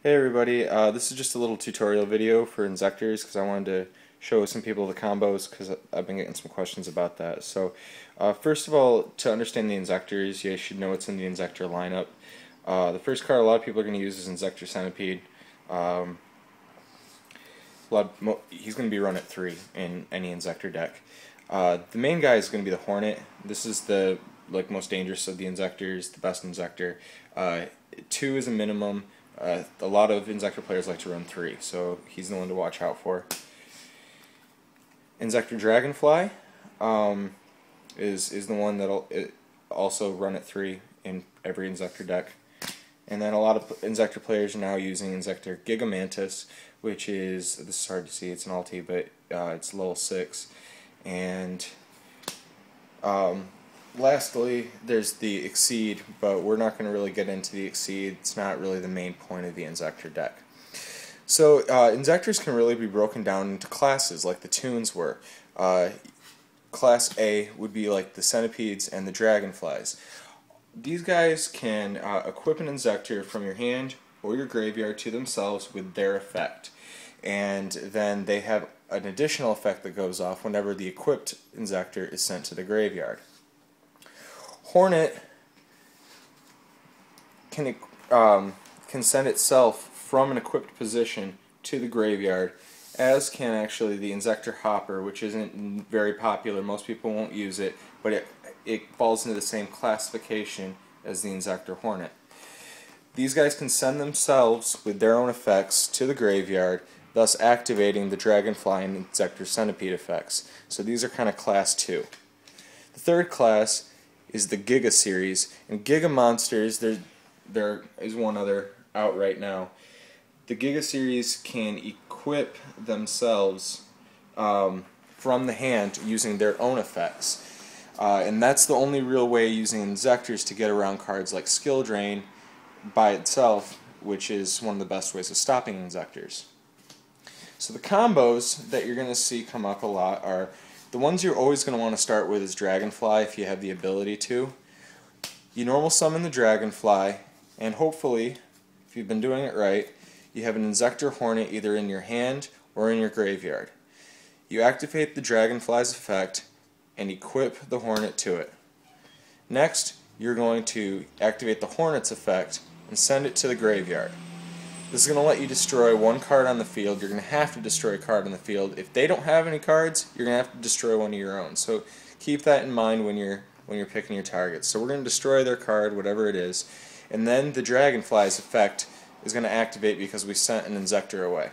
Hey everybody, this is just a little tutorial video for Inzektors because I wanted to show some people the combos because I've been getting some questions about that. So first of all, to understand the Inzektors, you should know what's in the Inzektor lineup. The first card a lot of people are going to use is Inzektor Centipede. He's going to be run at 3 in any Inzektor deck. The main guy is going to be the Hornet. This is the most dangerous of the Inzektors, the best Inzektor. 2 is a minimum. A lot of Inzektor players like to run 3, so he's the one to watch out for. Inzektor Dragonfly is the one that'll also run at 3 in every Inzektor deck. And then a lot of Inzektor players are now using Inzektor Gigamantis, which is, this is hard to see, it's an ulti, but it's level 6. And lastly, there's the Exceed, but we're not going to really get into the Exceed. It's not really the main point of the Inzektor deck. So Inzektors can really be broken down into classes, like the Toons were. Class A would be like the Centipedes and the Dragonflies. These guys can equip an Inzektor from your hand or your graveyard to themselves with their effect. And then they have an additional effect that goes off whenever the equipped Inzektor is sent to the graveyard. Hornet can send itself from an equipped position to the graveyard, as can actually the Inzektor Hopper, which isn't very popular. Most people won't use it, but it falls into the same classification as the Inzektor Hornet. These guys can send themselves with their own effects to the graveyard, thus activating the Dragonfly and Inzektor Centipede effects. So these are kind of class 2. The third class is the Giga series, and Giga Monsters, there is one other out right now. The Giga series can equip themselves from the hand using their own effects. And that's the only real way using Inzektors to get around cards like Skill Drain by itself, which is one of the best ways of stopping Inzektors. So the combos that you're going to see come up a lot are the ones you're always going to want to start with is Dragonfly if you have the ability to. You normal summon the Dragonfly, and hopefully, if you've been doing it right, you have an Inzektor Hornet either in your hand or in your graveyard. You activate the Dragonfly's effect and equip the Hornet to it. Next, you're going to activate the Hornet's effect and send it to the graveyard. This is going to let you destroy one card on the field. You're going to have to destroy a card on the field. If they don't have any cards, you're going to have to destroy one of your own. So keep that in mind when you're picking your targets. So we're going to destroy their card, whatever it is, and then the Dragonfly's effect is going to activate because we sent an Inzektor away.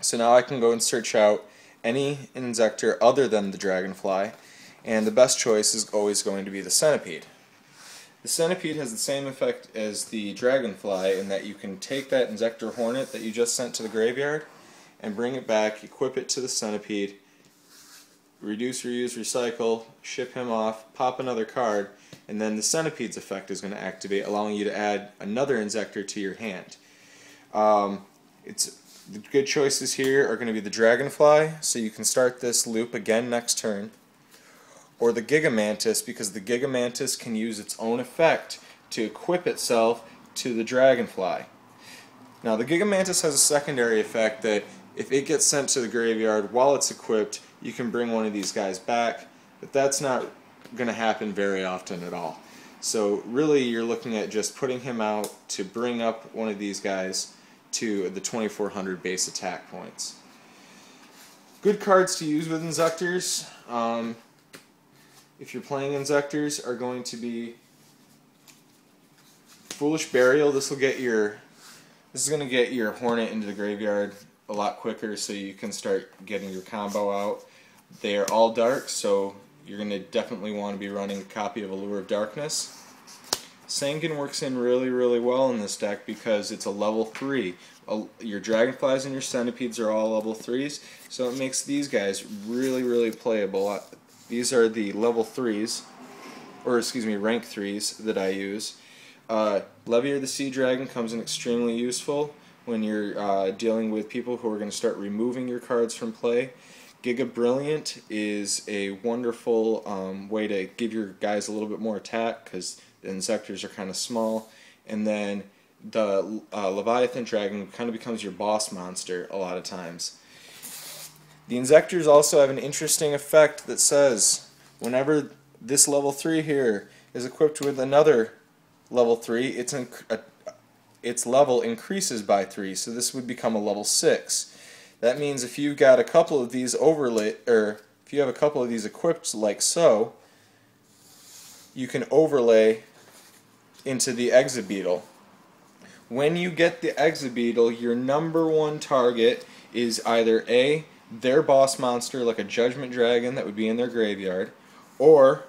So now I can go and search out any Inzektor other than the Dragonfly, and the best choice is always going to be the Centipede. The Centipede has the same effect as the Dragonfly in that you can take that Inzektor Hornet that you just sent to the graveyard and bring it back, equip it to the Centipede, reduce, reuse, recycle, ship him off, pop another card, and then the Centipede's effect is going to activate, allowing you to add another Inzektor to your hand. The good choices here are going to be the Dragonfly, so you can start this loop again next turn, or the Gigamantis, because the Gigamantis can use its own effect to equip itself to the Dragonfly. Now the Gigamantis has a secondary effect that if it gets sent to the graveyard while it's equipped, you can bring one of these guys back, but that's not going to happen very often at all. So really you're looking at just putting him out to bring up one of these guys to the 2400 base attack points. Good cards to use with Inzektors, if you're playing Inzektors, are going to be Foolish Burial. This is going to get your Hornet into the graveyard a lot quicker, so you can start getting your combo out. They are all dark, so you're going to definitely want to be running a copy of Allure of Darkness. Sanguine works in really, really well in this deck because it's a level 3. Your Dragonflies and your Centipedes are all level 3s, so it makes these guys really, really playable. These are the level 3s, or excuse me, rank 3s that I use. Levier the Sea Dragon comes in extremely useful when you're dealing with people who are going to start removing your cards from play. Giga Brilliant is a wonderful way to give your guys a little bit more attack because the Inzektors are kind of small. And then the Leviathan Dragon kind of becomes your boss monster a lot of times. The Inzektors also have an interesting effect that says whenever this level 3 here is equipped with another level 3, its level increases by 3, so this would become a level 6. That means if you've got a couple of these if you have a couple of these equipped like so, you can overlay into the Exobeetle. When you get the Exobeetle, your #1 target is either A, their boss monster like a Judgment Dragon that would be in their graveyard, or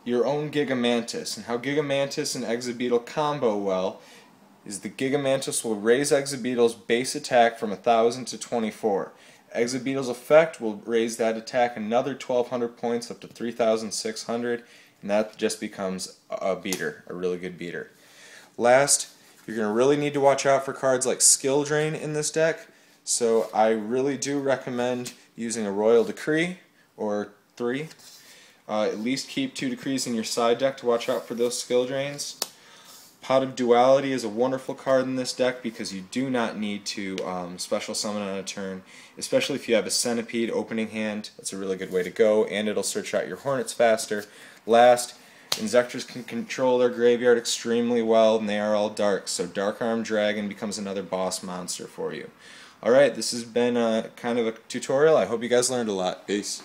your own Gigamantis. And how Gigamantis and Exobeetle combo well is the Gigamantis will raise Exobeetle's base attack from 1,000 to 24. Exobeetle's effect will raise that attack another 1,200 points up to 3,600, and that just becomes a beater, a really good beater. Last, you're going to really need to watch out for cards like Skill Drain in this deck, so I really do recommend using a Royal Decree or 3. At least keep 2 Decrees in your side deck to watch out for those skill drains. Pot of Duality is a wonderful card in this deck because you do not need to special summon on a turn, especially if you have a Centipede opening hand. That's a really good way to go, and it'll search out your Hornets faster. Last, Inzektors can control their graveyard extremely well, and they are all dark, so Dark Arm Dragon becomes another boss monster for you. Alright, this has been kind of a tutorial. I hope you guys learned a lot. Peace.